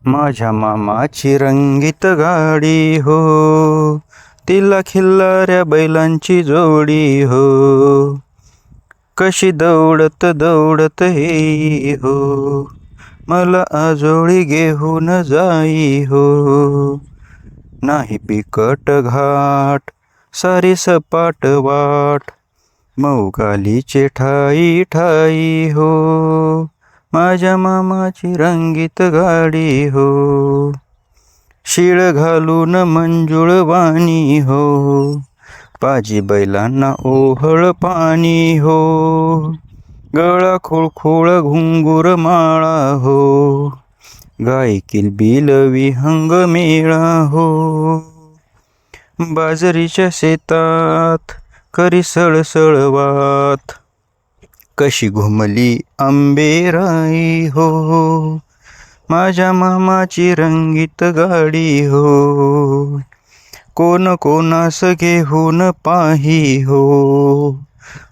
माझ्या मामाची रंगीत गाडी हो, तिला खिल्लाऱ्या बैलांची जोडी हो. कशी दौडत दौडत येई हो, मला आजोळी घेऊन जाई हो. नाही बिकट घाट, सारी सपाट वाट, मऊ गालीचे ठाई ठाई हो. माझ्या मामाची रंगीत गाडी हो, शिळ घालून मंजुळ वाणी हो. पाजी बैलांना ओहळ पाणी हो, गळा खुळखुळ घुंगूर माळा हो. गाय किलबिल विहंग मेळा हो, बाजरीच्या शेतात करी सळसळ वात. कशी घुमली आंबेराई हो, माझ्या मामाची रंगीत गाडी हो. कोण कोणास घेऊन पाही हो,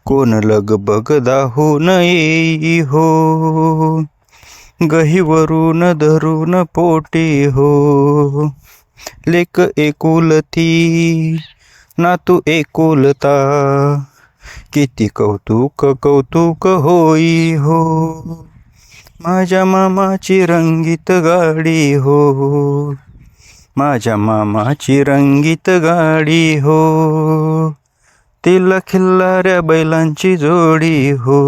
कोण लगबग दाहून येई हो. गहीवरून धरून पोटी हो, लेक एकुलती नातू एकुलता. किती कौतुक कौतुक होई हो, माझ्या मामाची रंगीत गाडी हो. माझ्या मामाची रंगीत गाडी हो, तिला खिल्लाऱ्या बैलांची जोडी हो.